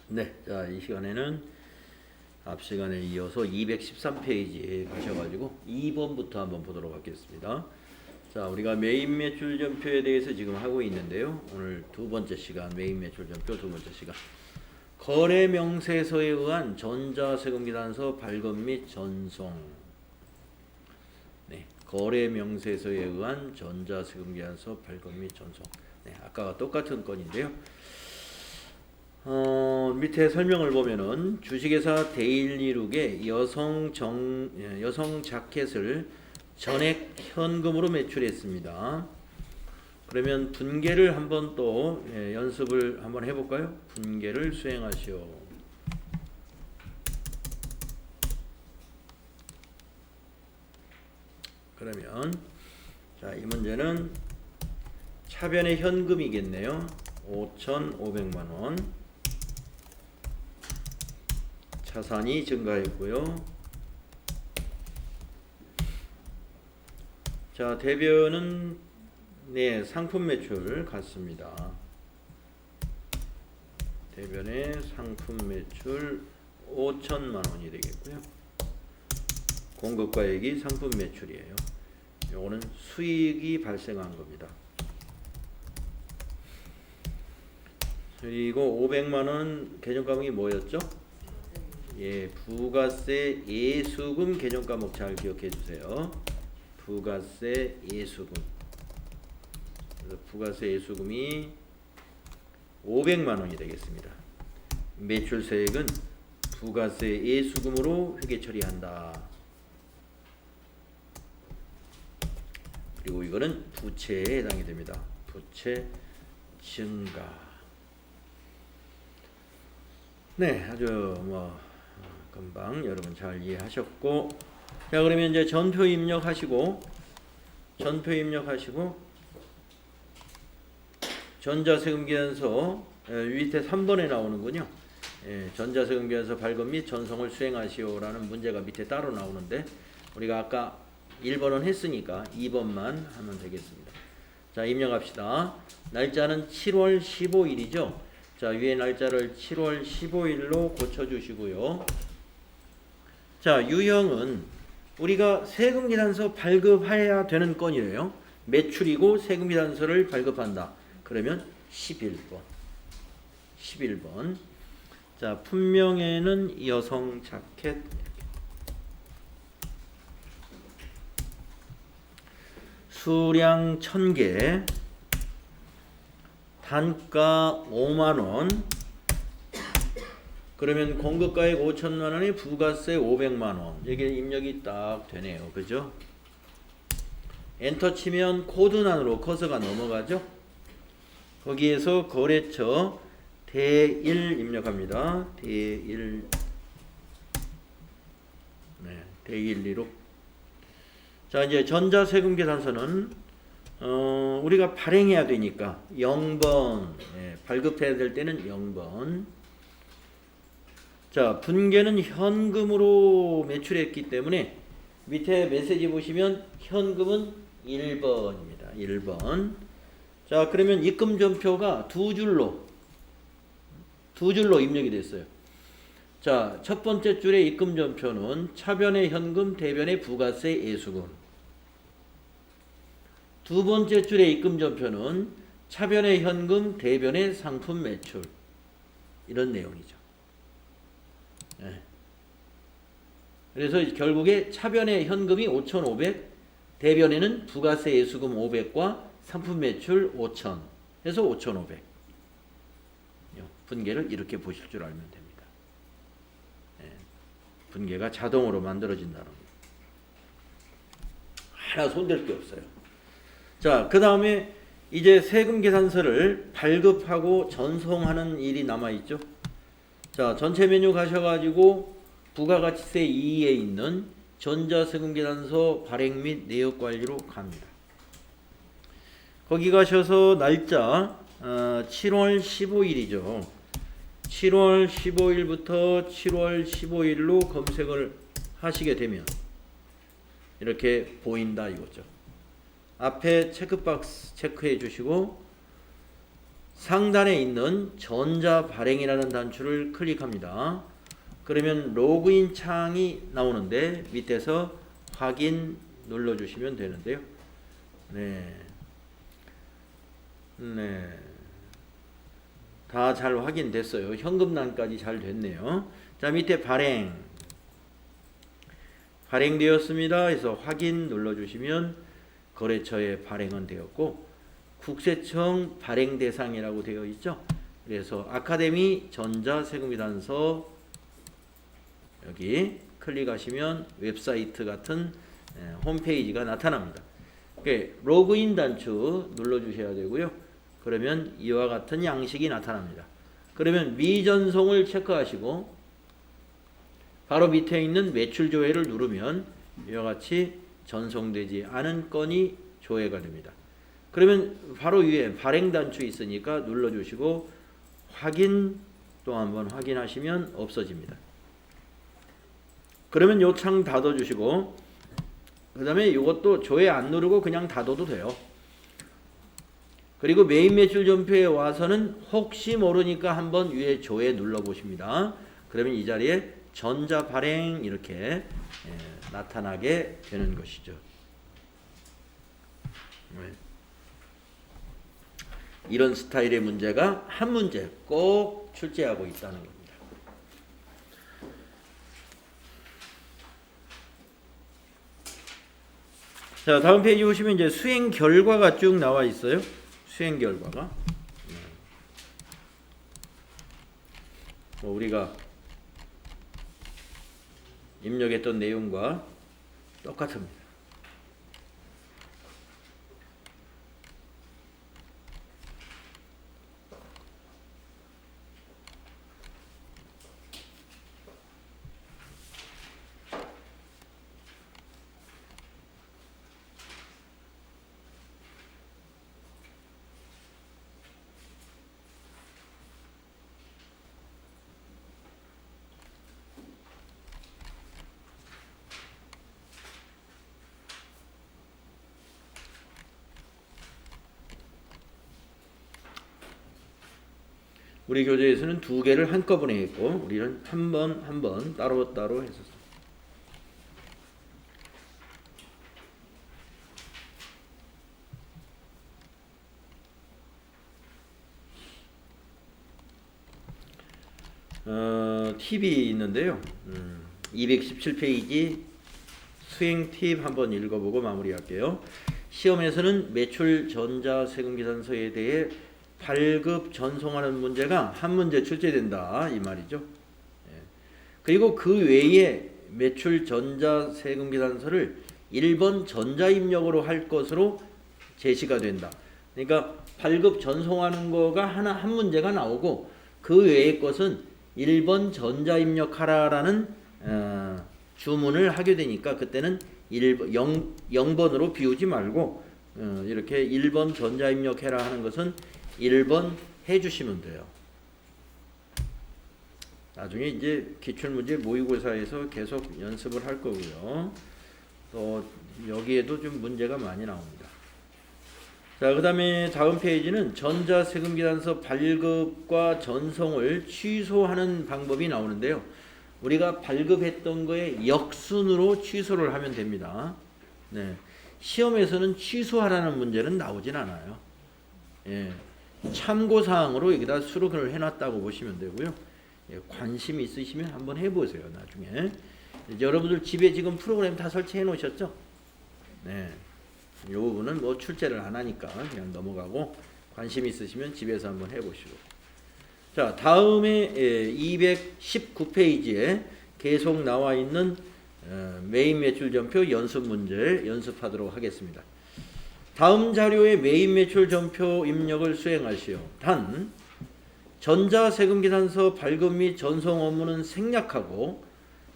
네, 자, 이 시간에는 앞 시간에 이어서 213페이지에 가셔가지고 2번부터 한번 보도록 하겠습니다. 자, 우리가 메인 매출 전표에 대해서 지금 하고 있는데요. 오늘 두 번째 시간, 메인 매출 전표 두 번째 시간. 거래 명세서에 의한 전자세금계산서 발급 및 전송. 네, 거래 명세서에 의한 전자세금계산서 발급 및 전송. 네, 아까와 똑같은 건인데요. 밑에 설명을 보면은 주식회사 데일리룩의 여성 자켓을 전액 현금으로 매출했습니다. 그러면 분계를 한번 또 연습을 한번 해볼까요? 분계를 수행하시오. 그러면 자, 이 문제는 차변의 현금이겠네요. 5,500만 원. 자산이 증가했고요. 자, 대변은 네, 상품 매출 같습니다. 대변의 상품 매출 5천만 원이 되겠고요. 공급가액이 상품 매출이에요. 요거는 수익이 발생한 겁니다. 그리고 500만 원 계정 과목이 뭐였죠? 예, 부가세 예수금 계정 과목 잘 기억해 주세요. 부가세 예수금. 그래서 부가세 예수금이 500만 원이 되겠습니다. 매출세액은 부가세 예수금으로 회계 처리한다. 그리고 이거는 부채에 해당이 됩니다. 부채 증가. 네, 아주 금방 여러분 잘 이해하셨고, 자, 그러면 이제 전표 입력하시고 전자세금계산서 밑에 3번에 나오는군요. 예, 전자세금계산서 발급 및 전송을 수행하시오라는 문제가 밑에 따로 나오는데 우리가 아까 1번은 했으니까 2번만 하면 되겠습니다. 자, 입력합시다. 날짜는 7월 15일이죠. 자, 위에 날짜를 7월 15일로 고쳐주시고요. 자, 유형은 우리가 세금계산서 발급해야 되는 건이에요. 매출이고 세금계산서를 발급한다. 그러면 11번. 자, 품명에는 여성 자켓. 수량 1000개. 단가 5만원. 그러면 공급가액 5천만원에 부가세 500만원. 이게 입력이 딱 되네요. 그죠? 엔터 치면 코드란으로 커서가 넘어가죠? 거기에서 거래처 대일 입력합니다. 대일. 네, 대일리로. 자, 이제 전자세금계산서는 우리가 발행해야 되니까 0번. 예, 발급해야 될 때는 0번. 자, 분계는 현금으로 매출했기 때문에 밑에 메시지 보시면 현금은 1번입니다. 1번. 자, 그러면 입금전표가 두 줄로 입력이 됐어요. 자, 첫 번째 줄의 입금전표는 차변의 현금, 대변의 부가세 예수금. 두 번째 줄의 입금전표는 차변의 현금, 대변의 상품 매출. 이런 내용이죠. 네. 그래서 결국에 차변의 현금이 5,500, 대변에는 부가세 예수금 500과 상품 매출 5,000 해서 5,500. 분계를 이렇게 보실 줄 알면 됩니다. 네. 분계가 자동으로 만들어진다는 거. 하나 손댈 게 없어요. 자, 그 다음에 이제 세금계산서를 발급하고 전송하는 일이 남아있죠. 자, 전체 메뉴 가셔가지고 부가가치세 2에 있는 전자세금계산서 발행 및 내역관리로 갑니다. 거기 가셔서 날짜 7월 15일이죠. 7월 15일부터 7월 15일로 검색을 하시게 되면 이렇게 보인다 이거죠. 앞에 체크박스 체크해 주시고 상단에 있는 전자 발행이라는 단추를 클릭합니다. 그러면 로그인 창이 나오는데 밑에서 확인 눌러주시면 되는데요. 네. 다 잘 확인됐어요. 현금난까지 잘 됐네요. 자, 밑에 발행되었습니다. 해서 확인 눌러주시면 거래처에 발행은 되었고 국세청 발행 대상이라고 되어 있죠. 그래서 아카데미 전자세금이단서 여기 클릭하시면 웹사이트 같은 홈페이지가 나타납니다. 로그인 단추 눌러주셔야 되고요. 그러면 이와 같은 양식이 나타납니다. 그러면 미전송을 체크하시고 바로 밑에 있는 매출 조회를 누르면 이와 같이 전송되지 않은 건이 조회가 됩니다. 그러면 바로 위에 발행 단추 있으니까 눌러주시고 확인 또 한번 확인하시면 없어집니다. 그러면 요 창 닫아주시고 그 다음에 이것도 조회 안 누르고 그냥 닫아도 돼요. 그리고 메인 매출 전표에 와서는 혹시 모르니까 한번 위에 조회 눌러보십니다. 그러면 이 자리에 전자 발행 이렇게 나타나게 되는 것이죠. 이런 스타일의 문제가 한 문제 꼭 출제하고 있다는 겁니다. 자, 다음 페이지 보시면 이제 수행 결과가 쭉 나와 있어요. 수행 결과가 우리가 입력했던 내용과 똑같습니다. 우리 교재에서는 두 개를 한꺼번에 했고 우리는 한 번 따로따로 했었습니다. 팁이 있는데요. 217페이지 수행 팁 한번 읽어보고 마무리할게요. 시험에서는 매출 전자세금계산서에 대해 발급 전송하는 문제가 한 문제 출제된다 이 말이죠. 그리고 그 외에 매출 전자세금계산서를 1번 전자입력으로 할 것으로 제시가 된다. 그러니까 발급 전송하는 거가 한 문제가 나오고 그 외의 것은 1번 전자입력하라라는 주문을 하게 되니까 그때는 0번으로 비우지 말고 이렇게 1번 전자입력해라 하는 것은 1번 해주시면 돼요. 나중에 이제 기출문제 모의고사에서 계속 연습을 할 거고요. 또 여기에도 좀 문제가 많이 나옵니다. 자, 그 다음에 다음 페이지는 전자세금계산서 발급과 전송을 취소하는 방법이 나오는데요. 우리가 발급했던 거에 역순으로 취소를 하면 됩니다. 네. 시험에서는 취소하라는 문제는 나오진 않아요. 예. 참고사항으로 여기다 수록을 해놨다고 보시면 되고요. 예, 관심 있으시면 한번 해보세요. 나중에 여러분들 집에 지금 프로그램 다 설치해 놓으셨죠? 네, 이 부분은 뭐 출제를 안 하니까 그냥 넘어가고 관심 있으시면 집에서 한번 해보시고. 자, 다음에 219페이지에 계속 나와 있는 메인 매출 전표 연습 문제 연습하도록 하겠습니다. 다음 자료의 메인 매출 전표 입력을 수행하시오. 단 전자세금계산서 발급 및 전송 업무는 생략하고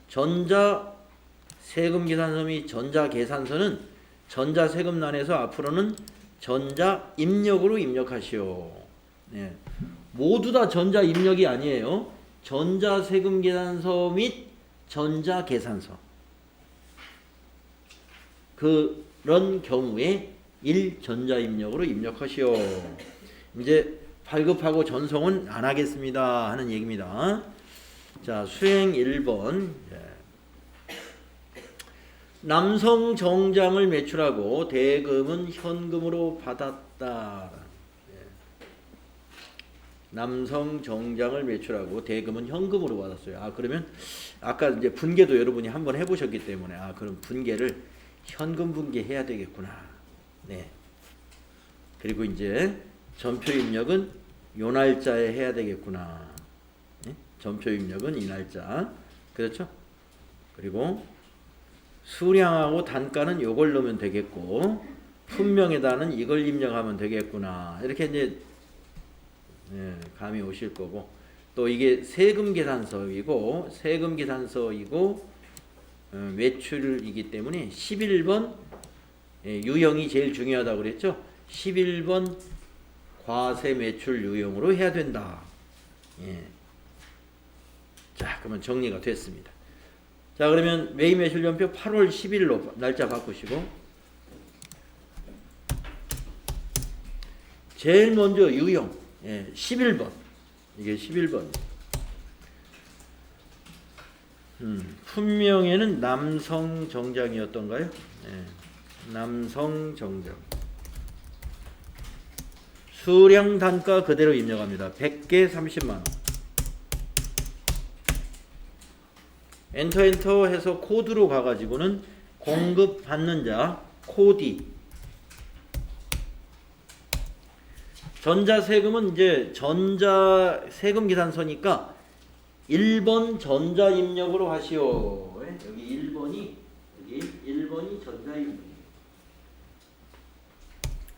전자세금계산서 및 전자계산서는 전자세금란에서 앞으로는 전자입력으로 입력하시오. 네. 모두 다 전자입력이 아니에요. 전자세금계산서 및 전자계산서. 그런 경우에 1 전자입력으로 입력하시오. 이제 발급하고 전송은 안 하겠습니다 하는 얘기입니다. 자, 수행 1번. 남성 정장을 매출하고 대금은 현금으로 받았다. 남성 정장을 매출하고 대금은 현금으로 받았어요. 그러면 아까 이제 분계도 여러분이 한번 해보셨기 때문에 그럼 분계를 현금 분계해야 되겠구나. 네. 그리고 이제 전표 입력은 요 날짜에 해야 되겠구나. 네? 전표 입력은 이 날짜. 그렇죠? 그리고 수량하고 단가는 요걸 넣으면 되겠고 품명에다는 이걸 입력하면 되겠구나. 이렇게 이제 감이 오실 거고, 또 이게 세금 계산서이고 매출이기 때문에 11번 유형이 제일 중요하다고 그랬죠. 11번 과세 매출 유형으로 해야 된다. 자, 그러면 정리가 됐습니다. 자, 그러면 매입 매출 전표 8월 10일로 날짜 바꾸시고, 제일 먼저 유형 11번. 이게 11번. 품명에는 남성 정장이었던가요? 남성 정장. 수량 단가 그대로 입력합니다. 100개 30만원. 엔터 해서 코드로 가가지고는 공급 받는 자 코디. 전자세금은 이제 전자세금 계산서니까 1번 전자 입력으로 하시오. 여기 1번이 전자 입력.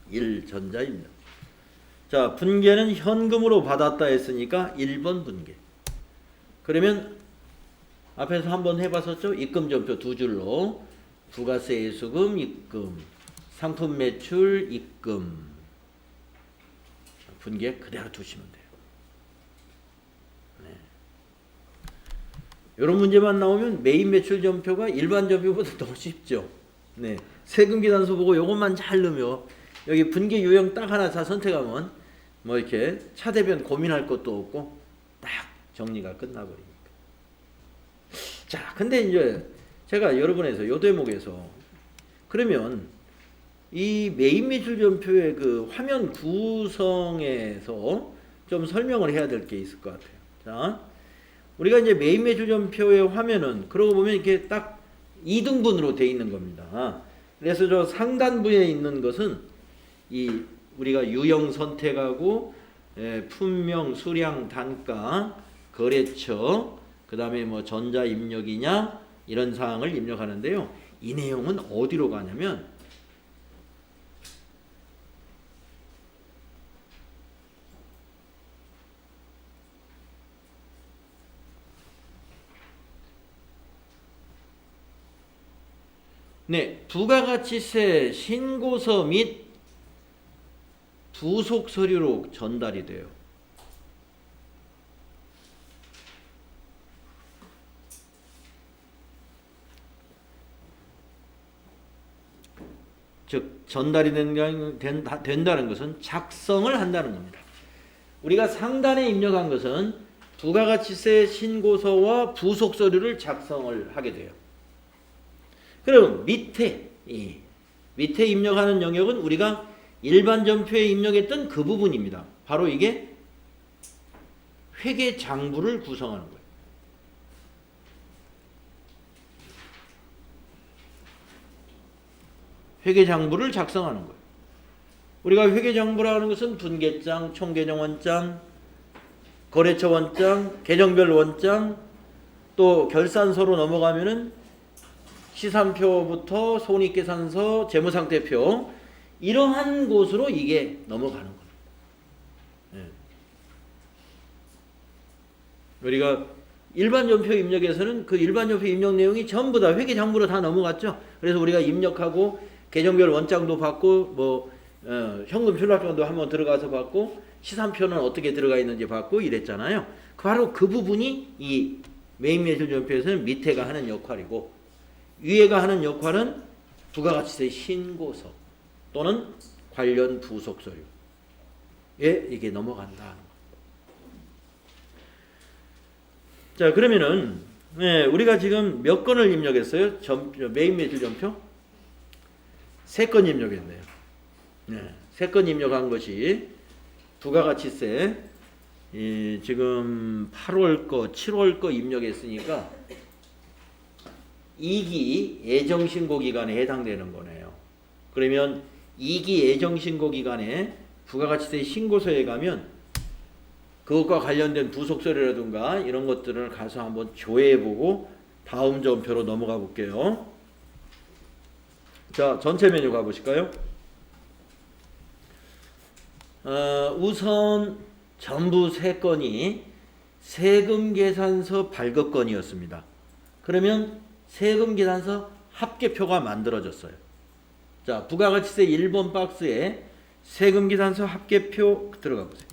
1 전자 입력. 자, 분계는 현금으로 받았다 했으니까 1번 분계. 그러면 앞에서 한번 해봤었죠? 입금 전표 두 줄로 부가세 예수금 입금, 상품 매출 입금. 분계 그대로 두시면 돼요. 이런 문제만 나오면 매입 매출 전표가 일반 전표보다 더 쉽죠. 네. 세금 계산서 보고 요것만 잘 넣으면 여기 분계 유형 딱 하나 다 선택하면 뭐 이렇게 차대변 고민할 것도 없고 딱 정리가 끝나버리니까. 자, 근데 이제 제가 여러분에서 요 대목에서 그러면 이 매입 매출 전표의 그 화면 구성에서 좀 설명을 해야 될 게 있을 것 같아요. 자, 우리가 이제 매입 매출 전표의 화면은 그러고 보면 이렇게 딱 2등분으로 돼 있는 겁니다. 그래서 저 상단부에 있는 것은 이 우리가 유형 선택하고 품명, 수량, 단가, 거래처, 그 다음에 뭐 전자 입력이냐 이런 사항을 입력하는데요. 이 내용은 어디로 가냐면 부가가치세 신고서 및 부속 서류로 전달이 돼요. 즉 전달이 된다는 것은 작성을 한다는 겁니다. 우리가 상단에 입력한 것은 부가가치세 신고서와 부속 서류를 작성을 하게 돼요. 그럼 밑에 입력하는 영역은 우리가 일반 전표에 입력했던 그 부분입니다. 바로 이게 회계장부를 구성하는 거예요. 회계장부를 작성하는 거예요. 우리가 회계장부라고 하는 것은 분계장, 총계정원장, 거래처 원장, 계정별 원장, 또 결산서로 넘어가면은 시산표부터 손익계산서, 재무상태표 이러한 곳으로 이게 넘어가는 겁니다. 우리가 일반 전표 입력에서는 그 일반 전표 입력 내용이 전부 다 회계장부로 다 넘어갔죠. 그래서 우리가 입력하고 계정별 원장도 받고 뭐 현금 출납정도 한번 들어가서 받고 시산표는 어떻게 들어가 있는지 받고 이랬잖아요. 바로 그 부분이 이 매입 매출 전표에서는 밑에가 하는 역할이고 위에가 하는 역할은 부가가치세 신고서 또는 관련 부속 서류. 이게 넘어간다. 자, 그러면은 우리가 지금 몇 건을 입력했어요? 메인 매출 전표? 3건 입력했네요. 3건 입력한 것이 부가가치세 지금 8월 거, 7월 거 입력했으니까 2기 예정신고 기간에 해당되는 거네요. 그러면 2기 예정신고 기간에 부가가치세 신고서에 가면 그것과 관련된 부속서류라든가 이런 것들을 가서 한번 조회해보고 다음 전표로 넘어가 볼게요. 자, 전체 메뉴 가보실까요? 우선 전부 3건이 세금계산서 발급건이었습니다. 그러면 세금계산서 합계표가 만들어졌어요. 자, 부가가치세 1번 박스에 세금계산서 합계표 들어가 보세요.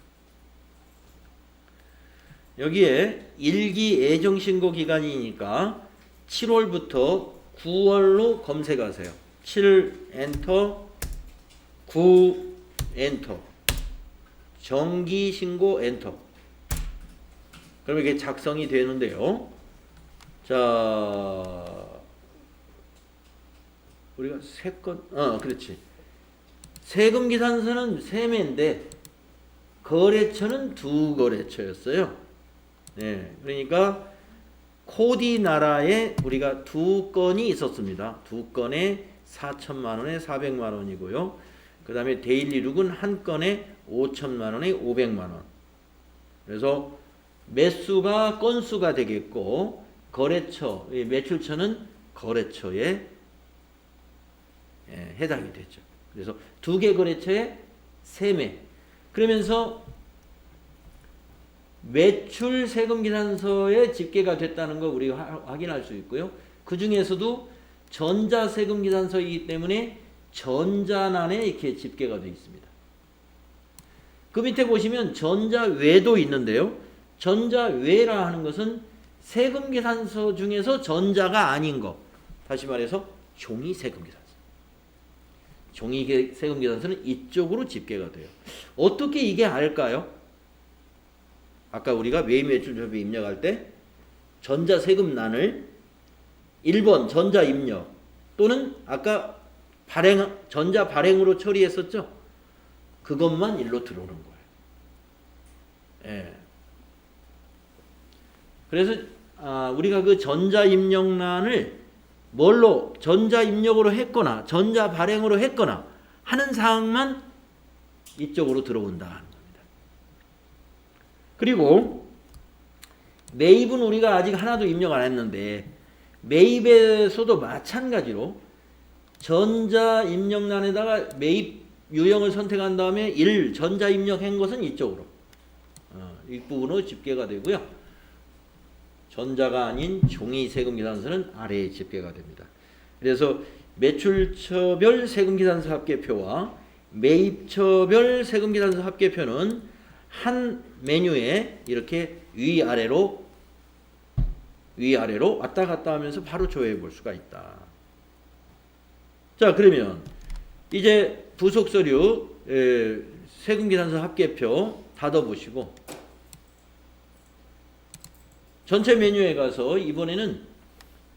여기에 1기 예정신고 기간이니까 7월부터 9월로 검색하세요. 7 엔터, 9 엔터, 정기신고 엔터. 그러면 이게 작성이 되는데요. 자, 우리가 3건, 그렇지. 세금계산서는 3매인데 거래처는 2거래처였어요. 네, 그러니까 코디 나라에 우리가 2건이 있었습니다. 2건에 4천만 원에 400만 원이고요. 그 다음에 데일리룩은 1건에 5천만 원에 500만 원. 그래서 매수가 건수가 되겠고 거래처, 매출처는 거래처에 해당이 되죠. 그래서 2개 거래처에 3매. 그러면서 매출 세금계산서에 집계가 됐다는 거 우리가 확인할 수 있고요. 그 중에서도 전자세금계산서이기 때문에 전자난에 이렇게 집계가 되어 있습니다. 그 밑에 보시면 전자외도 있는데요. 전자외라 하는 것은 세금계산서 중에서 전자가 아닌 거. 다시 말해서 종이세금계산서. 종이세금계산서는 이쪽으로 집계가 돼요. 어떻게 이게 알까요? 아까 우리가 매입매출협의 입력할 때 전자세금란을 1번 전자입력 또는 아까 전자 발행으로 처리했었죠? 그것만 일로 들어오는 거예요. 예. 그래서 우리가 그 전자입력란을 뭘로 전자입력으로 했거나 전자 발행으로 했거나 하는 사항만 이쪽으로 들어온다. 그리고 매입은 우리가 아직 하나도 입력 안 했는데 매입에서도 마찬가지로 전자입력란에다가 매입 유형을 선택한 다음에 1 전자입력한 것은 이쪽으로 윗부분으로 집계가 되고요. 전자가 아닌 종이세금계산서는 아래에 집계가 됩니다. 그래서 매출처별 세금계산서 합계표와 매입처별 세금계산서 합계표는 한 메뉴에 이렇게 위아래로 왔다 갔다 하면서 바로 조회해 볼 수가 있다. 자, 그러면 이제 부속서류 세금계산서 합계표 닫아보시고 전체 메뉴에 가서 이번에는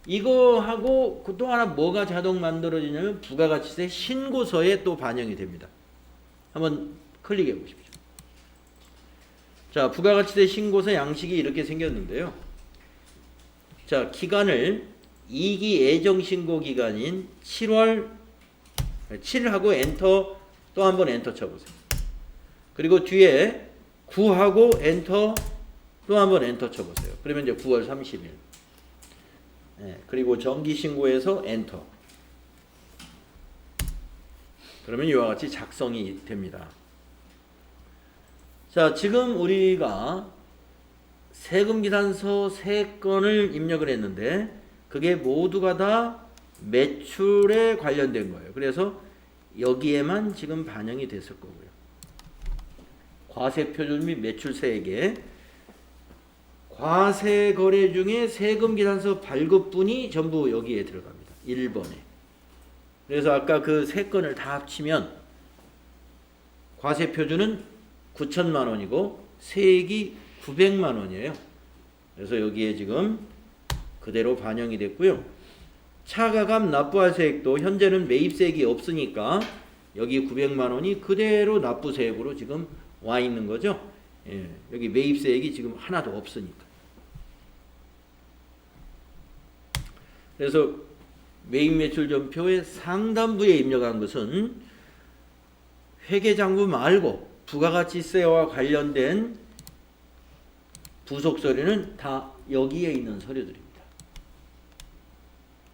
이거하고 또 하나 뭐가 자동 만들어지냐면 부가가치세 신고서에 또 반영이 됩니다. 한번 클릭해 보십시오. 자, 부가가치세 신고서 양식이 이렇게 생겼는데요. 자, 기간을 2기 예정신고 기간인 7하고 엔터 또 한번 엔터 쳐보세요. 그리고 뒤에 9하고 엔터 또 한번 엔터 쳐보세요. 그러면 이제 9월 30일. 그리고 정기신고에서 엔터. 그러면 이와 같이 작성이 됩니다. 자, 지금 우리가 세금계산서 3건을 입력을 했는데 그게 모두가 다 매출에 관련된 거예요. 그래서 여기에만 지금 반영이 됐을 거고요. 과세표준 및 매출세액에 과세거래 중에 세금계산서 발급분이 전부 여기에 들어갑니다. 1번에. 그래서 아까 그 3건을 다 합치면 과세표준은 9천만 원이고 세액이 900만 원이에요. 그래서 여기에 지금 그대로 반영이 됐고요. 차가감 납부할 세액도 현재는 매입세액이 없으니까 여기 900만 원이 그대로 납부세액으로 지금 와 있는 거죠. 예, 여기 매입세액이 지금 하나도 없으니까. 그래서 매입매출전표의 상단부에 입력한 것은 회계장부 말고 부가가치세와 관련된 부속 서류는 다 여기에 있는 서류들입니다.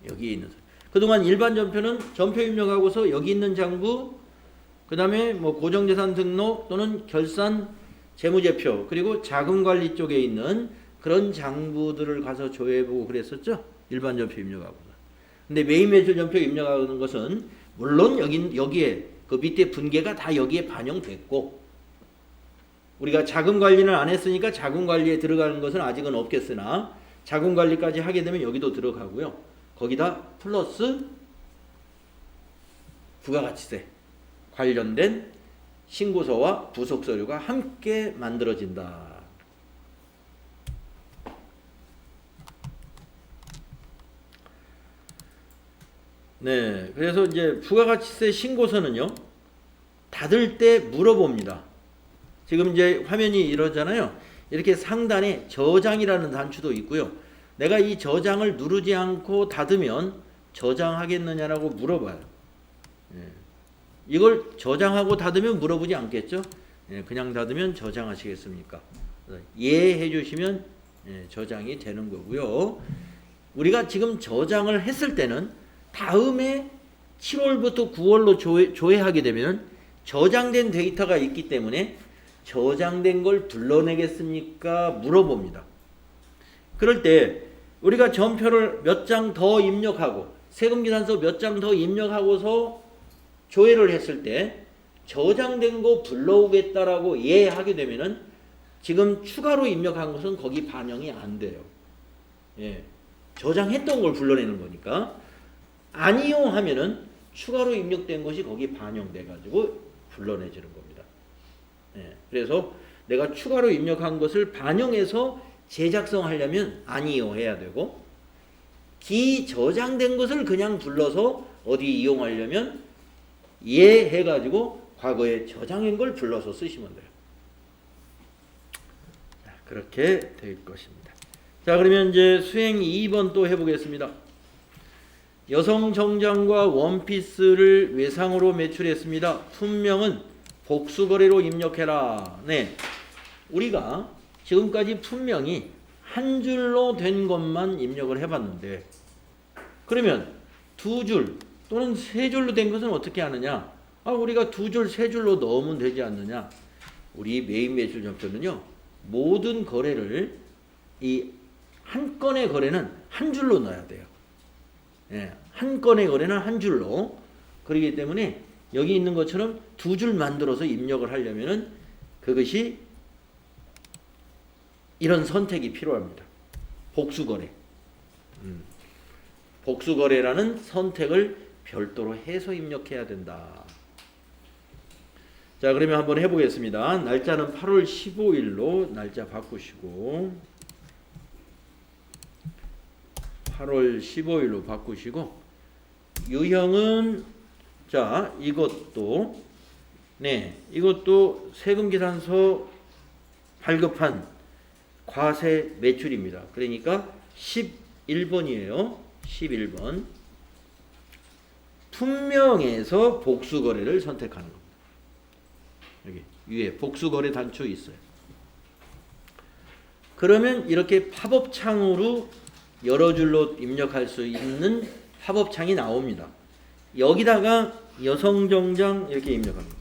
여기에 있는 서류. 그동안 일반 전표는 전표 입력하고서 여기 있는 장부, 그 다음에 뭐 고정재산 등록 또는 결산 재무제표, 그리고 자금관리 쪽에 있는 그런 장부들을 가서 조회해보고 그랬었죠. 일반 전표 입력하고서. 근데 매입매출 전표 입력하는 것은 물론 여기에 그 밑에 분계가 다 여기에 반영됐고, 우리가 자금관리는 안 했으니까 자금관리에 들어가는 것은 아직은 없겠으나 자금관리까지 하게 되면 여기도 들어가고요. 거기다 플러스 부가가치세 관련된 신고서와 부속서류가 함께 만들어진다. 네, 그래서 이제 부가가치세 신고서는요, 닫을 때 물어봅니다. 지금 이제 화면이 이러잖아요. 이렇게 상단에 저장이라는 단추도 있고요. 내가 이 저장을 누르지 않고 닫으면 저장하겠느냐라고 물어봐요. 예. 이걸 저장하고 닫으면 물어보지 않겠죠? 예, 그냥 닫으면 저장하시겠습니까? 예 해주시면 예, 저장이 되는 거고요. 우리가 지금 저장을 했을 때는 다음에 7월부터 9월로 조회하게 되면 저장된 데이터가 있기 때문에 저장된 걸 불러내겠습니까? 물어봅니다. 그럴 때 우리가 전표를 몇 장 더 입력하고 세금계산서 몇 장 더 입력하고서 조회를 했을 때 저장된 거 불러오겠다라고 예 하게 되면은 지금 추가로 입력한 것은 거기 반영이 안 돼요. 예. 저장했던 걸 불러내는 거니까. 아니요 하면은 추가로 입력된 것이 거기 반영돼 가지고 불러내지는 겁니다. 예. 그래서 내가 추가로 입력한 것을 반영해서 재작성하려면 아니요 해야 되고, 기저장된 것을 그냥 불러서 어디 이용하려면 예 해가지고 과거에 저장한 걸 불러서 쓰시면 돼요. 자, 그렇게 될 것입니다. 자, 그러면 이제 수행 2번 또 해보겠습니다. 여성 정장과 원피스를 외상으로 매출했습니다. 품명은 복수거래로 입력해라. 네, 우리가 지금까지 품명이 한 줄로 된 것만 입력을 해봤는데, 그러면 두 줄 또는 세 줄로 된 것은 어떻게 하느냐? 우리가 두 줄, 세 줄로 넣으면 되지 않느냐? 우리 매입매출 전표는요, 모든 거래를 이 한 건의 거래는 한 줄로 넣어야 돼요. 예, 한 건의 거래는 한 줄로. 그렇기 때문에 여기 있는 것처럼 두 줄 만들어서 입력을 하려면은 그것이 이런 선택이 필요합니다. 복수거래. 복수거래라는 선택을 별도로 해서 입력해야 된다. 자, 그러면 한번 해보겠습니다. 날짜는 8월 15일로 날짜 바꾸시고, 8월 15일로 바꾸시고, 유형은 자, 이것도 이것도 세금계산서 발급한 과세 매출입니다. 그러니까 11번이에요. 11번. 품명에서 복수거래를 선택하는 겁니다. 여기 위에 복수거래 단추 있어요. 그러면 이렇게 팝업창으로 여러 줄로 입력할 수 있는 팝업창이 나옵니다. 여기다가 여성정장 이렇게 입력합니다.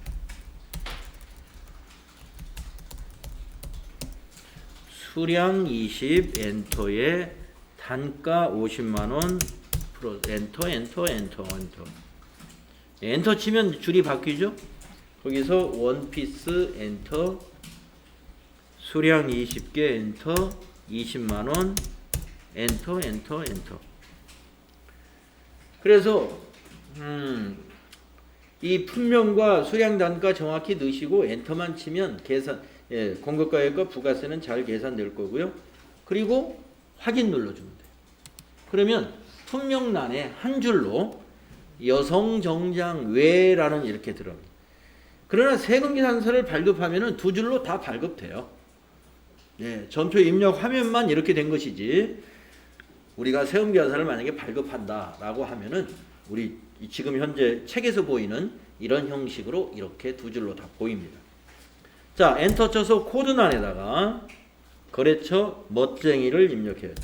수량 20 엔터에 단가 50만원 엔터 엔터 치면 줄이 바뀌죠. 거기서 원피스 엔터, 수량 20개 엔터, 20만원 엔터. 그래서 이 품명과 수량 단가 정확히 넣으시고 엔터만 치면 계산, 공급가액과 부가세는 잘 계산될 거고요. 그리고 확인 눌러주면 돼요. 그러면 품명란에 한 줄로 여성정장 외라는 이렇게 들어갑니다. 그러나 세금계산서를 발급하면은 두 줄로 다 발급돼요. 전표 입력 화면만 이렇게 된 것이지, 우리가 세금계산서를 만약에 발급한다라고 하면은 우리 지금 현재 책에서 보이는 이런 형식으로 이렇게 두 줄로 다 보입니다. 자, 엔터 쳐서 코드란에다가 거래처 멋쟁이를 입력해요.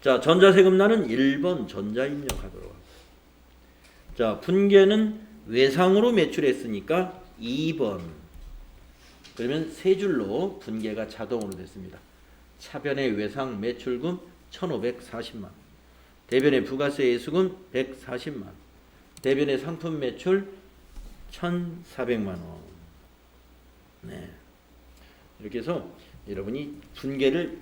자, 전자세금란은 1번 전자 입력하도록 합니다. 자, 분계는 외상으로 매출했으니까 2번. 그러면 세 줄로 분계가 자동으로 됐습니다. 차변의 외상 매출금 1,540만, 대변의 부가세 예수금 140만, 대변의 상품 매출 1,400만 원. 네. 이렇게 해서 여러분이 분계를,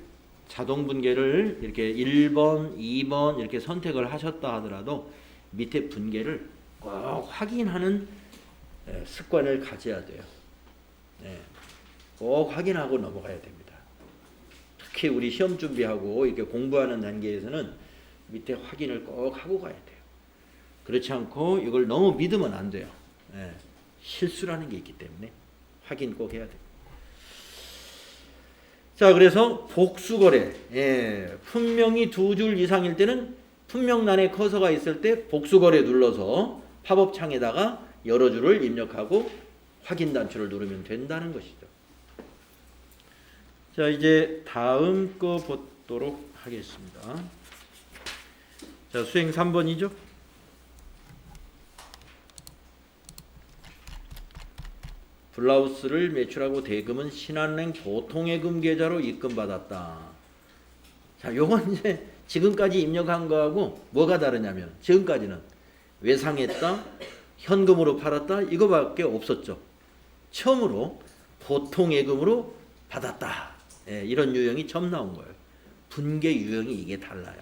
자동 분계를 이렇게 1번, 2번 이렇게 선택을 하셨다 하더라도 밑에 분계를 꼭 확인하는 습관을 가져야 돼요. 꼭 확인하고 넘어가야 됩니다. 특히 우리 시험 준비하고 이렇게 공부하는 단계에서는 밑에 확인을 꼭 하고 가야 돼요. 그렇지 않고 이걸 너무 믿으면 안 돼요. 실수라는 게 있기 때문에 확인 꼭 해야 돼요. 자, 그래서 복수거래, 품명이 두 줄 이상일 때는 품명란에 커서가 있을 때 복수거래 눌러서 팝업 창에다가 여러 줄을 입력하고 확인 단추를 누르면 된다는 것이죠. 자, 이제 다음 거 보도록 하겠습니다. 자, 수행 3번이죠. 블라우스를 매출하고 대금은 신한은행 보통예금 계좌로 입금받았다. 자, 요건 이제 지금까지 입력한 거하고 뭐가 다르냐면, 지금까지는 외상했다, 현금으로 팔았다, 이거밖에 없었죠. 처음으로 보통예금으로 받았다. 이런 유형이 처음 나온 거예요. 분계 유형이 이게 달라요.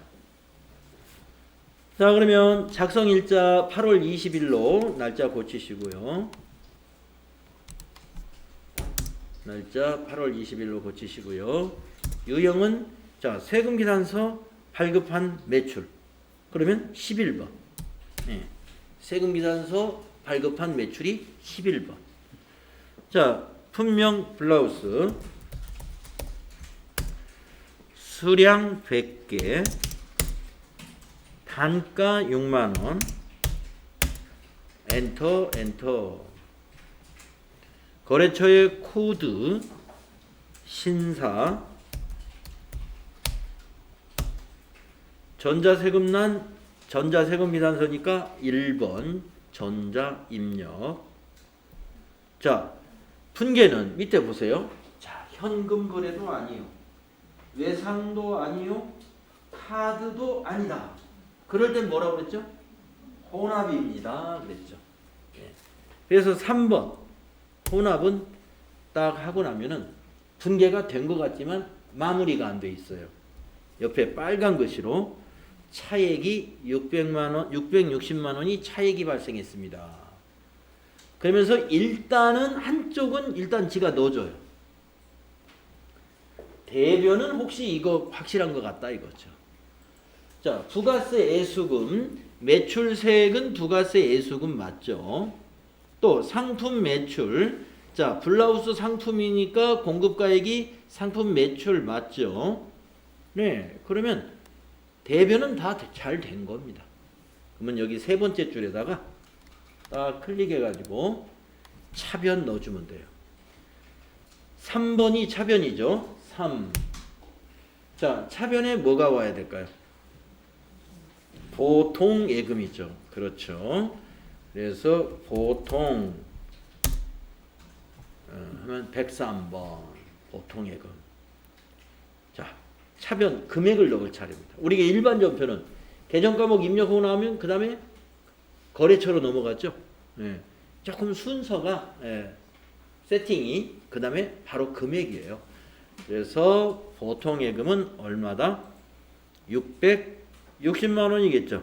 자, 그러면 작성일자 8월 20일로 날짜 고치시고요. 날짜 8월 20일로 고치시고요. 유형은, 자, 세금계산서 발급한 매출. 그러면 11번. 세금계산서 발급한 매출이 11번. 자, 품명 블라우스. 수량 100개. 단가 6만원. 엔터, 엔터. 거래처의 코드, 신사, 전자세금란, 전자세금계산서니까 1번 전자 입력. 자, 분계는 밑에 보세요. 자, 현금 거래도 아니요, 외상도 아니요, 카드도 아니다. 그럴 땐 뭐라고 그랬죠? 혼합입니다 그랬죠. 그래서 3번 혼합은 딱 하고 나면은 분계가 된 것 같지만 마무리가 안 돼 있어요. 옆에 빨간 글씨로 차액이 600만 원, 660만 원이 차액이 발생했습니다. 그러면서 일단은 한쪽은 일단 지가 넣어줘요. 대변은 혹시 이거 확실한 것 같다 이거죠. 자, 부가세 예수금, 매출세액은 부가세 예수금 맞죠? 또 상품 매출, 자, 블라우스 상품이니까 공급가액이 상품 매출 맞죠? 네, 그러면 대변은 다 잘 된 겁니다. 그러면 여기 세 번째 줄에다가 딱 클릭해가지고 차변 넣어주면 돼요. 3번이 차변이죠. 3. 자, 차변에 뭐가 와야 될까요? 보통 예금이죠. 그렇죠. 그래서 보통 하면 103번 보통 예금. 자, 차변 금액을 넣을 차례입니다. 우리가 일반 전표는 계정 과목 입력하고 나오면 그 다음에 거래처로 넘어갔죠. 조금 순서가 세팅이 그 다음에 바로 금액이에요. 그래서 보통 예금은 얼마다? 660만 원이겠죠.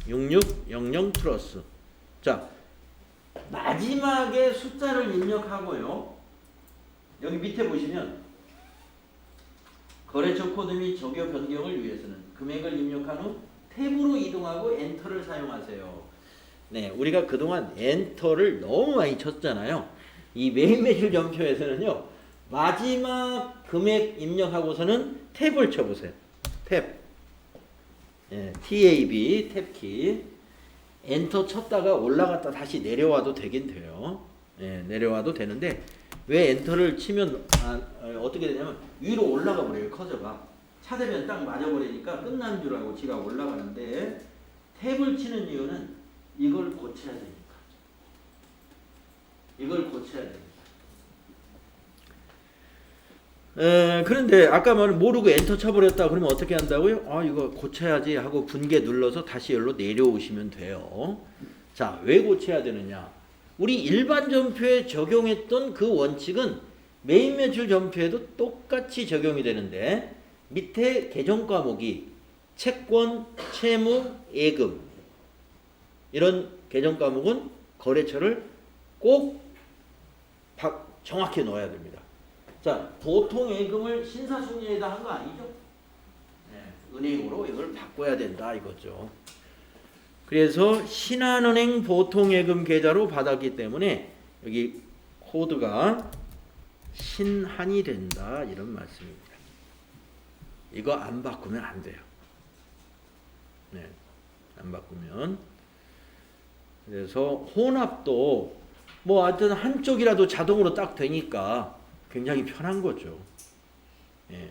6600 플러스. 자, 마지막에 숫자를 입력하고요. 여기 밑에 보시면 거래처 코드 및 적용 변경을 위해서는 금액을 입력한 후 탭으로 이동하고 엔터를 사용하세요. 네, 우리가 그동안 엔터를 너무 많이 쳤잖아요. 이 메인 매출 전표에서는요. 마지막 금액 입력하고서는 탭을 쳐보세요. 탭. 예, TAB 탭키. 엔터 쳤다가 올라갔다 다시 내려와도 되긴 돼요. 예, 내려와도 되는데 왜 엔터를 치면 어떻게 되냐면 위로 올라가 버려요. 커서가. 차대면 딱 맞아버리니까 끝난 줄 알고 지가 올라가는데 탭을 치는 이유는 이걸 고쳐야 되니까. 이걸 고쳐야 됩니다. 그런데 아까 말은 모르고 엔터 쳐버렸다 그러면 어떻게 한다고요? 이거 고쳐야지 하고 분개 눌러서 다시 여기로 내려오시면 돼요. 자, 왜 고쳐야 되느냐? 우리 일반 전표에 적용했던 그 원칙은 메인 매출 전표에도 똑같이 적용이 되는데 밑에 계정 과목이 채권, 채무, 예금 이런 계정 과목은 거래처를 꼭 정확히 넣어야 됩니다. 자, 보통 예금을 신사숙녀에다 한 거 아니죠? 네, 은행으로 이걸 바꿔야 된다 이거죠. 그래서 신한은행 보통예금 계좌로 받았기 때문에 여기 코드가 신한이 된다 이런 말씀입니다. 이거 안 바꾸면 안 돼요. 네, 안 바꾸면. 그래서 혼합도 뭐 하여튼 한쪽이라도 자동으로 딱 되니까 굉장히 편한 거죠. 예.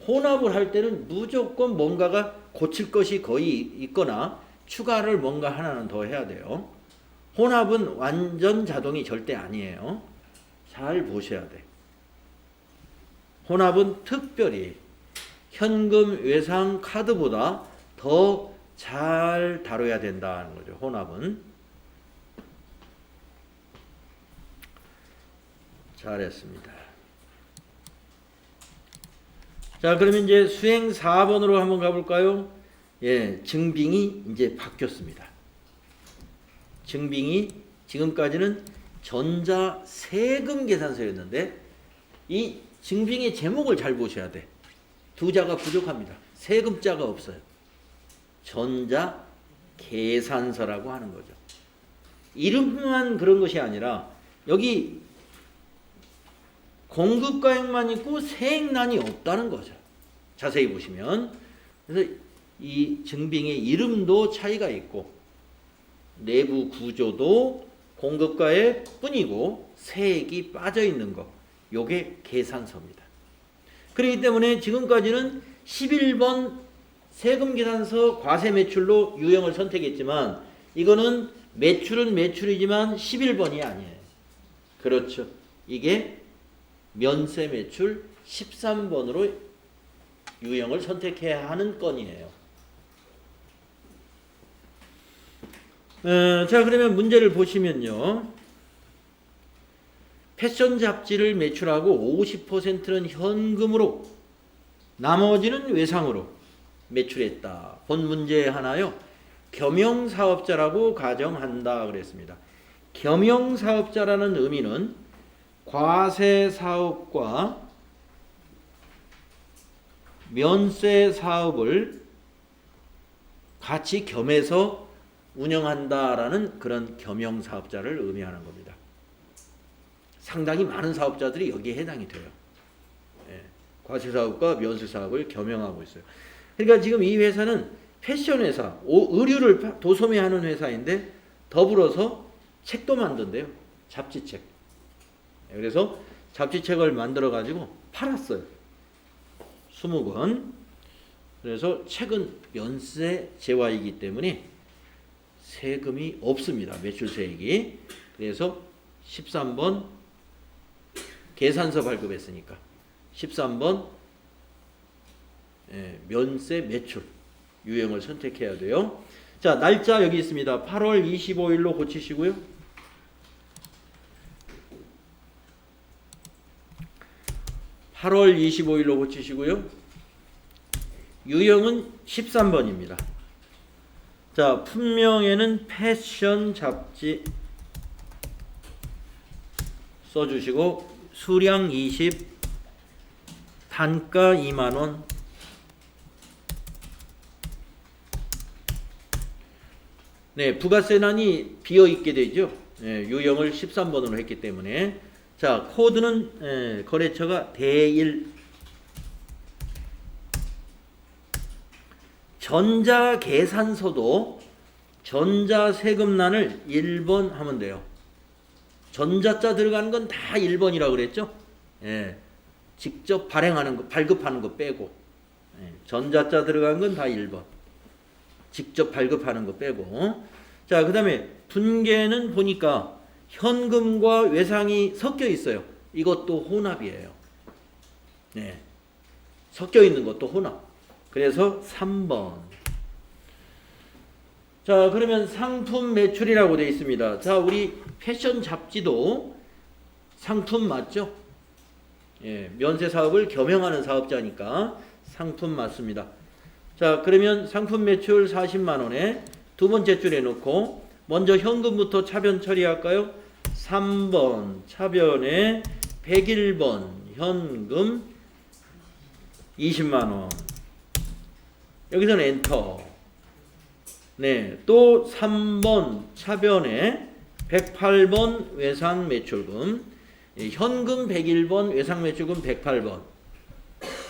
혼합을 할 때는 무조건 뭔가가 고칠 것이 거의 있거나 추가를 뭔가 하나는 더 해야 돼요. 혼합은 완전 자동이 절대 아니에요. 잘 보셔야 돼. 혼합은 특별히 현금, 외상, 카드보다 더 잘 다뤄야 된다는 거죠. 혼합은. 잘했습니다. 자, 그러면 이제 수행 4번으로 한번 가볼까요? 예, 증빙이 이제 바뀌었습니다. 증빙이 지금까지는 전자 세금 계산서였는데 이 증빙의 제목을 잘 보셔야 돼. 두 자가 부족합니다. 세금자가 없어요. 전자 계산서라고 하는 거죠. 이름만 그런 것이 아니라 여기 공급가액만 있고 세액난이 없다는 거죠. 자세히 보시면. 그래서 이 증빙의 이름도 차이가 있고 내부 구조도 공급가액 뿐이고 세액이 빠져 있는 거. 요게 계산서입니다. 그렇기 때문에 지금까지는 11번 세금계산서 과세매출로 유형을 선택했지만 이거는 매출은 매출이지만 11번이 아니에요. 그렇죠. 이게 면세매출 13번으로 유형을 선택해야 하는 건이에요. 자, 그러면 문제를 보시면요. 패션 잡지를 매출하고 50%는 현금으로 나머지는 외상으로 매출했다. 본 문제 하나요. 겸용사업자라고 가정한다 그랬습니다. 겸용사업자라는 의미는 과세사업과 면세사업을 같이 겸해서 운영한다라는 그런 겸용사업자를 의미하는 겁니다. 상당히 많은 사업자들이 여기에 해당이 돼요. 예, 과세사업과 면세사업을 겸용하고 있어요. 그러니까 지금 이 회사는 패션회사, 의류를 도소매하는 회사인데 더불어서 책도 만든대요. 잡지책. 그래서 잡지책을 만들어 가지고 팔았어요. 20권. 그래서 책은 면세 제외이기 때문에 세금이 없습니다. 매출세액이. 그래서 13번 계산서 발급했으니까 13번 면세 매출 유형을 선택해야 돼요. 자, 날짜 여기 있습니다. 8월 25일로 고치시고요. 8월 25일로 고치시고요. 유형은 13번입니다. 자, 품명에는 패션 잡지 써주시고 수량 20, 단가 2만원. 네, 부가세난이 비어있게 되죠. 유형을 13번으로 했기 때문에. 자, 코드는 거래처가 대1. 전자계산서도 전자세금란을 1번 하면 돼요. 전자자 들어가는 건 다 1번이라고 그랬죠. 직접 발행하는 거, 발급하는 거 빼고. 전자자 들어간 건 다 1번. 직접 발급하는 거 빼고. 자, 그 다음에 분계는 보니까 현금과 외상이 섞여 있어요. 이것도 혼합이에요. 섞여 있는 것도 혼합. 그래서 3번. 자, 그러면 상품 매출이라고 되어 있습니다. 자, 우리 패션 잡지도 상품 맞죠? 면세 사업을 겸용하는 사업자니까 상품 맞습니다. 자, 그러면 상품 매출 40만원에 두 번째 줄에 놓고 먼저 현금부터 차변 처리할까요? 3번 차변에 101번 현금 20만원. 여기서는 엔터. 네, 또 3번 차변에 108번 외상 매출금. 현금 101번, 외상 매출금 108번.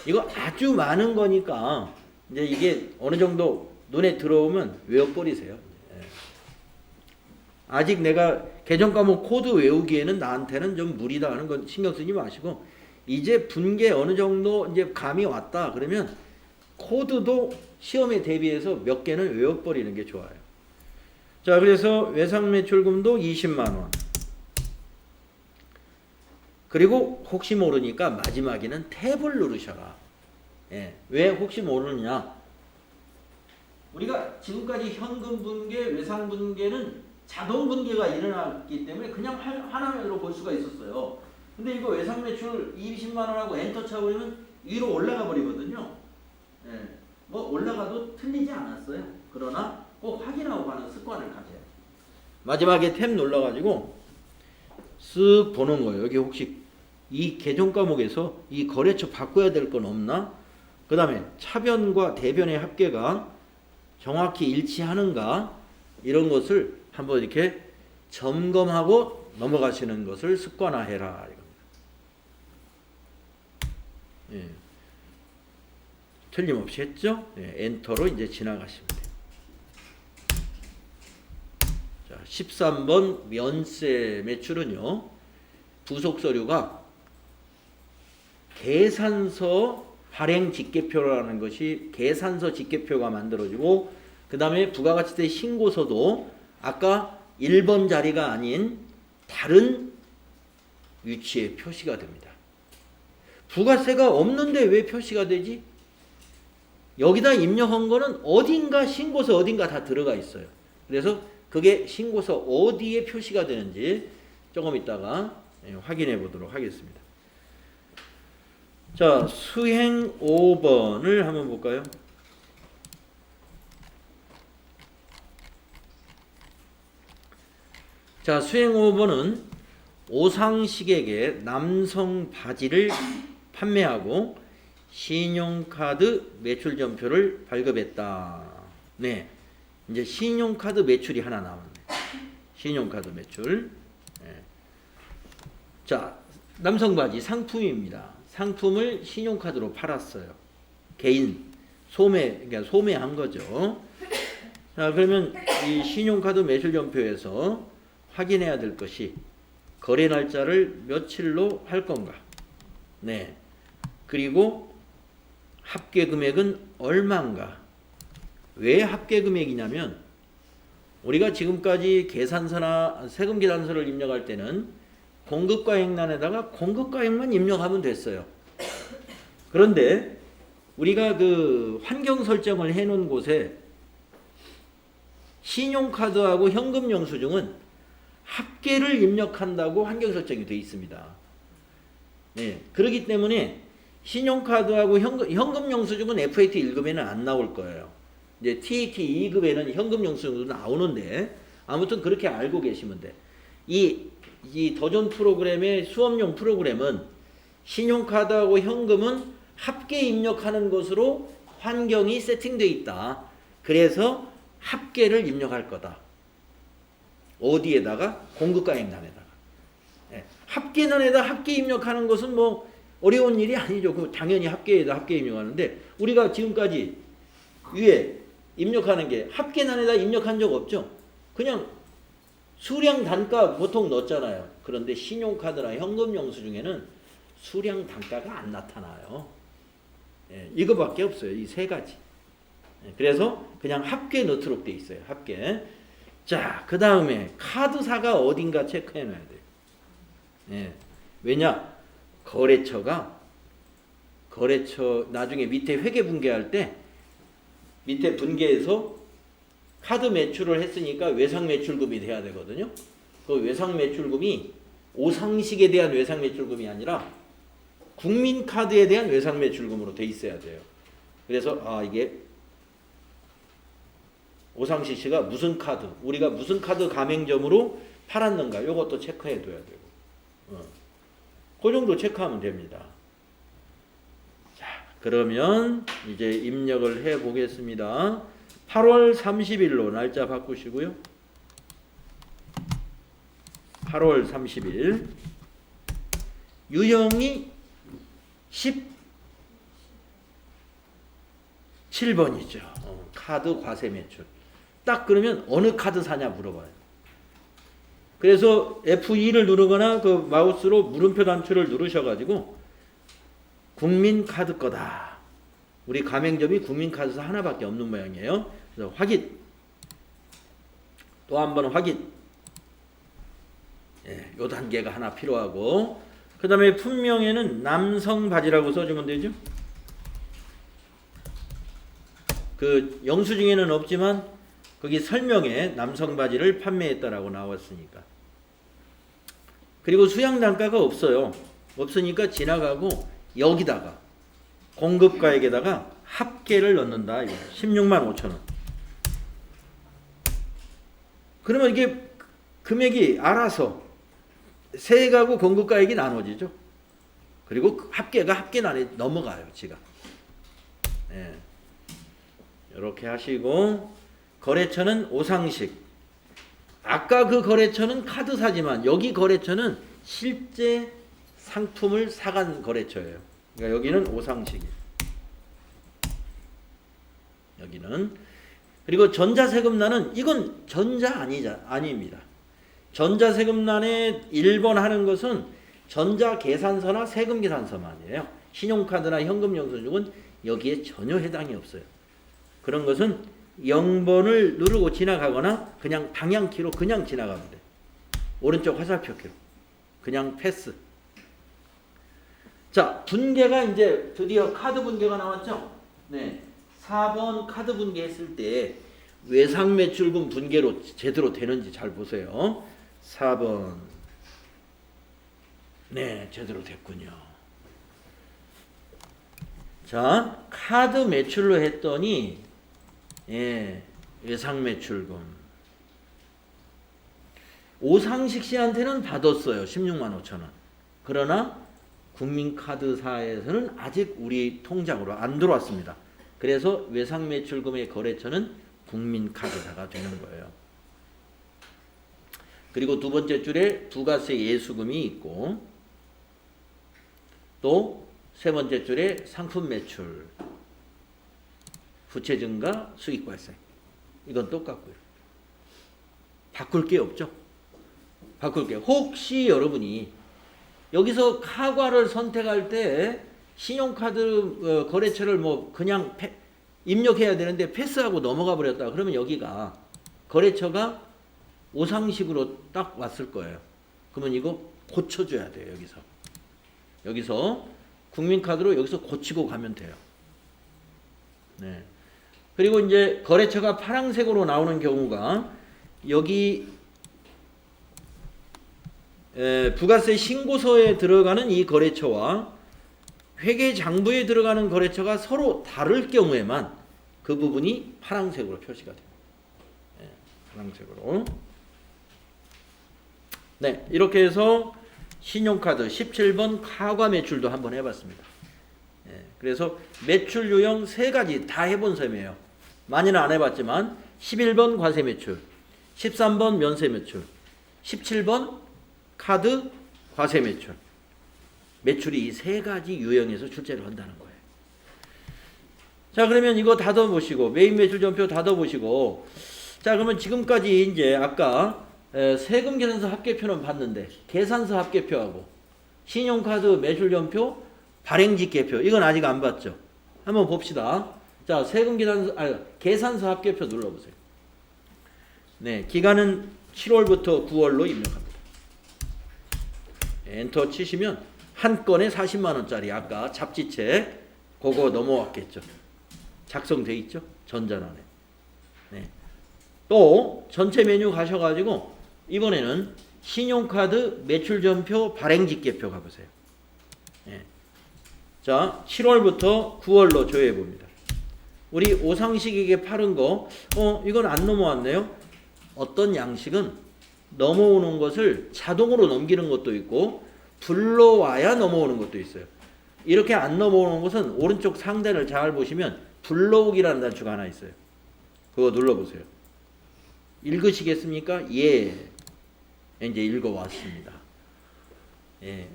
이거 아주 많은 거니까 이제 이게 어느 정도 눈에 들어오면 외워버리세요. 아직 내가 계정 과목 코드 외우기에는 나한테는 좀 무리다 하는 건 신경 쓰지 마시고, 이제 분계 어느 정도 이제 감이 왔다 그러면 코드도 시험에 대비해서 몇 개는 외워버리는 게 좋아요. 자, 그래서 외상 매출금도 20만원. 그리고 혹시 모르니까 마지막에는 탭을 누르셔라. 왜 혹시 모르느냐? 우리가 지금까지 현금 분계, 외상 분계는 자동 분계가 일어났기 때문에 그냥 하나로 볼 수가 있었어요. 근데 이거 외상 매출 20만원하고 엔터 쳐버리면 위로 올라가 버리거든요. 뭐 올라가도 틀리지 않았어요. 그러나 꼭 확인하고 가는 습관을 가져요. 마지막에 탭 눌러가지고 쓱 보는 거예요. 여기 혹시 이 계정 과목에서 이 거래처 바꿔야 될 건 없나? 그 다음에 차변과 대변의 합계가 정확히 일치하는가? 이런 것을 한번 이렇게 점검하고 넘어가시는 것을 습관화해라. 틀림없이 했죠? 엔터로 이제 지나가시면 돼요. 자, 13번 면세 매출은요, 부속 서류가 계산서 발행 직계표라는 것이 계산서 직계표가 만들어지고, 그 다음에 부가가치세 신고서도 아까 1번 자리가 아닌 다른 위치에 표시가 됩니다. 부가세가 없는데 왜 표시가 되지? 여기다 입력한 거는 어딘가 신고서 어딘가 다 들어가 있어요. 그래서 그게 신고서 어디에 표시가 되는지 조금 이따가 확인해 보도록 하겠습니다. 자, 수행 5번을 한번 볼까요? 자, 수행 5번은 오상식에게 남성 바지를 판매하고 신용카드 매출전표를 발급했다. 네, 이제 신용카드 매출이 하나 나왔네. 신용카드 매출. 자, 남성 바지 상품입니다. 상품을 신용카드로 팔았어요. 개인 그러니까 소매한 거죠. 자, 그러면 이 신용카드 매출전표에서 확인해야 될 것이 거래 날짜를 며칠로 할 건가? 네. 그리고 합계 금액은 얼마인가? 왜 합계 금액이냐면 우리가 지금까지 계산서나 세금 계산서를 입력할 때는 공급가액란에다가 공급가액만 입력하면 됐어요. 그런데 우리가 그 환경 설정을 해놓은 곳에 신용카드하고 현금 영수증은 합계를 입력한다고 환경 설정이 되어 있습니다. 네, 그렇기 때문에 신용카드하고 현금 영수증은 FAT 1급에는 안 나올 거예요. 이제 TET 2급에는 현금 영수증도 나오는데 아무튼 그렇게 알고 계시면 돼. 이 도전 프로그램의 수업용 프로그램은 신용카드하고 현금은 합계 입력하는 것으로 환경이 세팅되어 있다. 그래서 합계를 입력할 거다. 어디에다가? 공급가액란에다가. 예, 합계란에다 합계 입력하는 것은 뭐 어려운 일이 아니죠. 그럼 당연히 합계에다 합계 입력하는데 우리가 지금까지 위에 입력하는 게 합계란에다 입력한 적 없죠. 그냥 수량 단가 보통 넣었잖아요. 그런데 신용카드나 현금 영수증에는 수량 단가가 안 나타나요. 예, 이거밖에 없어요. 이 세 가지. 예, 그래서 그냥 합계 넣도록 돼 있어요. 합계. 자, 그 다음에 카드사가 어딘가 체크해 놔야 돼요. 예, 왜냐? 거래처 나중에 밑에 회계 분계할 때 밑에 분계에서 카드 매출을 했으니까 외상 매출금이 돼야 되거든요. 그 외상 매출금이 오상식에 대한 외상 매출금이 아니라 국민카드에 대한 외상 매출금으로 돼 있어야 돼요. 그래서 이게 오상식 씨가 무슨 카드, 우리가 무슨 카드 가맹점으로 팔았는가 이것도 체크해 둬야 되고 그 정도 체크하면 됩니다. 자, 그러면 이제 입력을 해 보겠습니다. 8월 30일로 날짜 바꾸시고요. 8월 30일 유형이 17번이죠. 카드 과세 매출. 딱 그러면 어느 카드 사냐 물어봐요. 그래서 F2를 누르거나 그 마우스로 물음표 단추를 누르셔가지고 국민카드 거다. 우리 가맹점이 국민카드사 하나밖에 없는 모양이에요. 그래서 확인. 또 한 번 확인. 예, 요 단계가 하나 필요하고 그 다음에 품명에는 남성 바지라고 써주면 되죠. 그 영수증에는 없지만 거기 설명에 남성 바지를 판매했다라고 나왔으니까. 그리고 수량 단가가 없어요. 없으니까 지나가고 여기다가 공급가액에다가 합계를 넣는다. 16만 5천 원. 그러면 이게 금액이 알아서 세액하고 공급가액이 나눠지죠. 그리고 합계가 합계란에 넘어가요. 지가. 예. 이렇게 하시고 거래처는 오상식. 아까 그 거래처는 카드사지만 여기 거래처는 실제 상품을 사간 거래처예요. 그러니까 여기는 오상식이에요. 여기는. 그리고 전자세금란은 이건 전자 아닙니다. 전자세금란에 1번 하는 것은 전자계산서나 세금계산서만이에요. 신용카드나 현금영수증은 여기에 전혀 해당이 없어요. 그런 것은 0번을 누르고 지나가거나 그냥 방향키로 그냥 지나가면 돼. 오른쪽 화살표키로. 그냥 패스. 자, 분계가 이제 드디어 카드 분계가 나왔죠? 네. 4번 카드 분계했을 때 외상매출금 분계로 제대로 되는지 잘 보세요. 4번. 네, 제대로 됐군요. 자, 카드 매출로 했더니 예, 외상매출금. 오상식 씨한테는 받았어요. 16만 5천 원. 그러나 국민카드사에서는 아직 우리 통장으로 안 들어왔습니다. 그래서 외상매출금의 거래처는 국민카드사가 되는 거예요. 그리고 두 번째 줄에 부가세 예수금이 있고 또 세 번째 줄에 상품매출, 부채증가, 수익발생. 이건 똑같고요. 바꿀 게 없죠. 바꿀 게. 혹시 여러분이 여기서 카과를 선택할 때 신용카드 거래처를 뭐 그냥 입력해야 되는데 패스하고 넘어가 버렸다. 그러면 여기가 거래처가 오상식으로 딱 왔을 거예요. 그러면 이거 고쳐줘야 돼요. 여기서 국민카드로 여기서 고치고 가면 돼요. 네. 그리고 이제 거래처가 파란색으로 나오는 경우가 여기 부가세 신고서에 들어가는 이 거래처와 회계장부에 들어가는 거래처가 서로 다를 경우에만 그 부분이 파란색으로 표시가 됩니다. 예, 파란색으로. 네, 이렇게 해서 신용카드 17번 카과 매출도 한번 해봤습니다. 예, 그래서 매출 유형 세 가지 다 해본 셈이에요. 많이는 안 해봤지만 11번 과세 매출, 13번 면세 매출, 17번 카드 과세 매출. 매출이 이 세 가지 유형에서 출제를 한다는 거예요. 자, 그러면 이거 닫아보시고 메인 매출 전표 닫아보시고, 자, 그러면 지금까지 이제 아까 세금 계산서 합계표는 봤는데 계산서 합계표하고 신용카드 매출 전표 발행직계표 이건 아직 안 봤죠. 한번 봅시다. 자, 세금 계산서 합계표 눌러보세요. 네, 기간은 7월부터 9월로 입력합니다. 엔터 치시면 한 건에 40만 원짜리 아까 잡지책 그거 넘어왔겠죠. 작성돼 있죠. 전자란에. 네. 또 전체 메뉴 가셔가지고 이번에는 신용카드 매출전표 발행직계표 가보세요. 네. 자, 7월부터 9월로 조회해 봅니다. 우리 오상식에게 팔은 거, 이건 안 넘어왔네요. 어떤 양식은 넘어오는 것을 자동으로 넘기는 것도 있고 불러와야 넘어오는 것도 있어요. 이렇게 안 넘어오는 것은 오른쪽 상단을 잘 보시면 불러오기라는 단추가 하나 있어요. 그거 눌러보세요. 읽으시겠습니까? 예. 이제 읽어왔습니다. 예.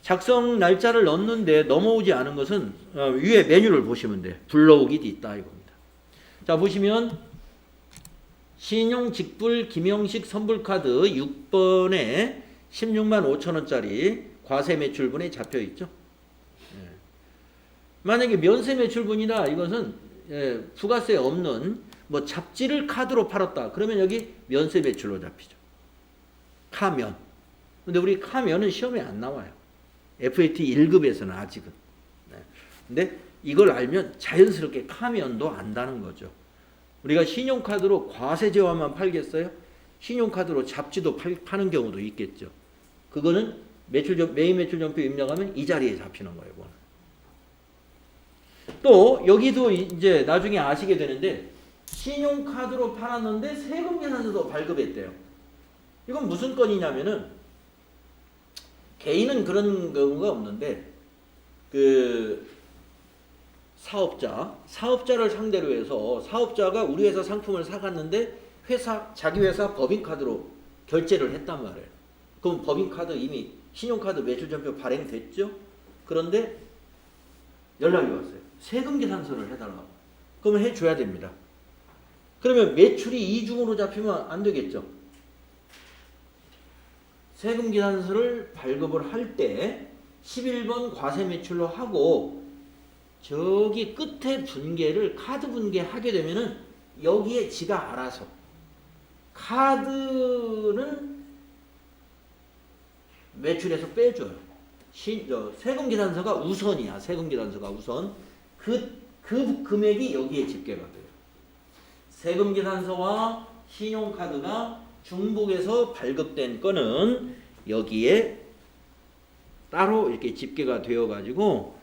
작성 날짜를 넣는데 넘어오지 않은 것은 위에 메뉴를 보시면 돼. 불러오기 있다 이겁니다. 자, 보시면 신용 직불 김영식 선불카드 6번에 16만 5천 원짜리 과세 매출분에 잡혀 있죠. 예. 만약에 면세 매출분이다 이것은 부가세 없는 뭐 잡지를 카드로 팔았다. 그러면 여기 면세 매출로 잡히죠. 카면. 근데 우리 카면은 시험에 안 나와요. FAT 1급에서는 아직은. 네. 근데 이걸 알면 자연스럽게 카면도 안다는 거죠. 우리가 신용카드로 과세제화만 팔겠어요? 신용카드로 잡지도 파는 경우도 있겠죠. 그거는 메인 매출전표 입력하면 이 자리에 잡히는 거예요. 그거는. 또 여기도 이제 나중에 아시게 되는데 신용카드로 팔았는데 세금 계산서도 발급했대요. 이건 무슨 건이냐면은 개인은 그런 경우가 없는데 그 사업자를 상대로 해서 사업자가 우리 회사 상품을 사갔는데 자기 회사 법인카드로 결제를 했단 말이에요. 그럼 법인카드 이미 신용카드 매출전표 발행됐죠? 그런데 연락이 왔어요. 세금 계산서를 해달라고. 그러면 해줘야 됩니다. 그러면 매출이 이중으로 잡히면 안 되겠죠? 세금 계산서를 발급을 할 때 11번 과세 매출로 하고 저기 끝에 분계를 카드 분계하게 되면은 여기에 지가 알아서 카드는 매출에서 빼줘요. 세금 계산서가 우선이야. 세금 계산서가 우선. 그 금액이 여기에 집계가 돼요. 세금 계산서와 신용카드가 중복해서 발급된 건은 여기에 따로 이렇게 집계가 되어 가지고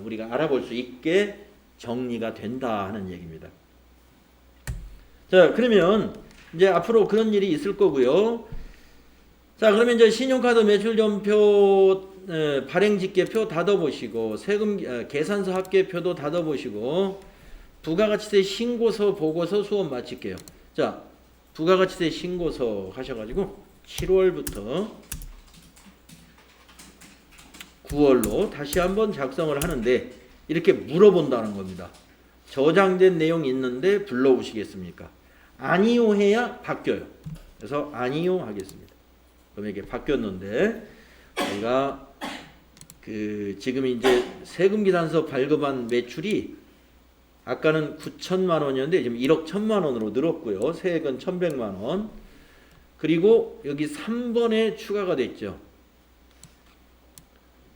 우리가 알아볼 수 있게 정리가 된다 하는 얘기입니다. 자, 그러면 이제 앞으로 그런 일이 있을 거고요. 자, 그러면 이제 신용카드 매출전표 발행직계표 닫아보시고 세금 계산서 합계표도 닫아보시고 부가가치세 신고서 보고서 수업 마칠게요. 자, 부가가치세 신고서 하셔가지고 7월부터 9월로 다시 한번 작성을 하는데 이렇게 물어본다는 겁니다. 저장된 내용이 있는데 불러오시겠습니까? 아니요 해야 바뀌어요. 그래서 아니요 하겠습니다. 그럼 이게 바뀌었는데 우리가 지금 이제 세금계산서 발급한 매출이 아까는 9천만 원이었는데 지금 1억 1천만 원으로 늘었고요. 세액은 1,100만 원. 그리고 여기 3번에 추가가 됐죠.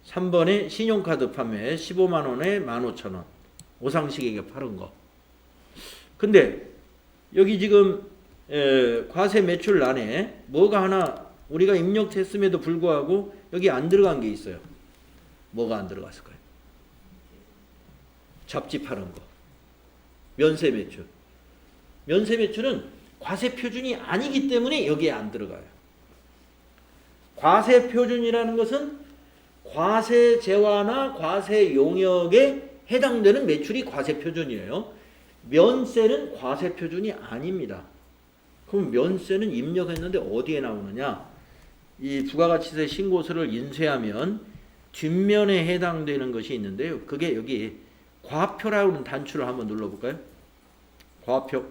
3번에 신용카드 판매 15만 원에 15,000원. 오상식에게 파는 거. 근데 여기 지금 과세 매출란에 뭐가 하나 우리가 입력했음에도 불구하고 여기 안 들어간 게 있어요. 뭐가 안 들어갔을까요? 잡지 파는 거. 면세 매출. 면세 매출은 과세 표준이 아니기 때문에 여기에 안 들어가요. 과세 표준이라는 것은 과세 재화나 과세 용역에 해당되는 매출이 과세 표준이에요. 면세는 과세 표준이 아닙니다. 그럼 면세는 입력했는데 어디에 나오느냐? 이 부가가치세 신고서를 인쇄하면 뒷면에 해당되는 것이 있는데요. 그게 여기 과표라고 하는 단추를 한번 눌러볼까요? 과표.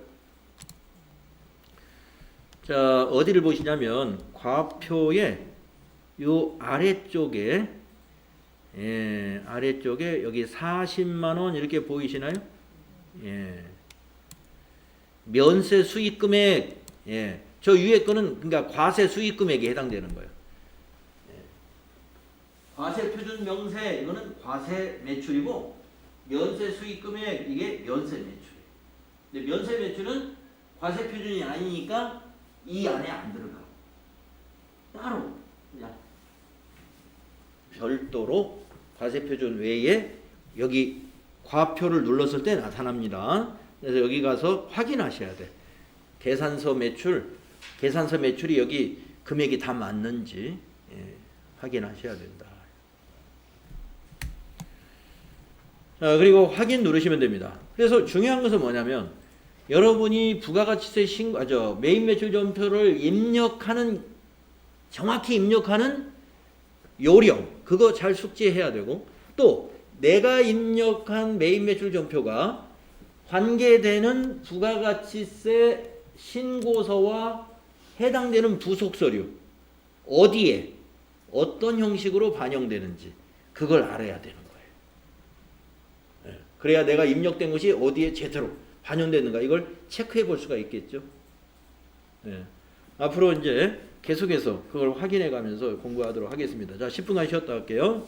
자, 어디를 보시냐면 과표의 요 아래쪽에 아래쪽에 여기 40만 원 이렇게 보이시나요? 면세 수익 금액. 저 위에 거는 그러니까 과세 수익 금액에 해당되는 거예요. 과세 표준 명세 이거는 과세 매출이고 면세 수익 금액 이게 면세 매출이에요. 근데 면세 매출은 과세 표준이 아니니까 이 안에 안 들어가. 따로 그냥 별도로 과세 표준 외에 여기 과표를 눌렀을 때 나타납니다. 그래서 여기 가서 확인하셔야 돼. 계산서 매출이 여기 금액이 다 맞는지 확인하셔야 된다. 자, 그리고 확인 누르시면 됩니다. 그래서 중요한 것은 뭐냐면 여러분이 부가가치세 메인 매출 전표를 정확히 입력하는 요령 그거 잘 숙지해야 되고 또 내가 입력한 메인 매출 전표가 관계되는 부가가치세 신고서와 해당되는 부속 서류 어디에 어떤 형식으로 반영되는지 그걸 알아야 되는 거예요. 그래야 내가 입력된 것이 어디에 제대로 반영되는가 이걸 체크해 볼 수가 있겠죠. 앞으로 이제 계속해서 그걸 확인해 가면서 공부하도록 하겠습니다. 자, 10분간 쉬었다 할게요.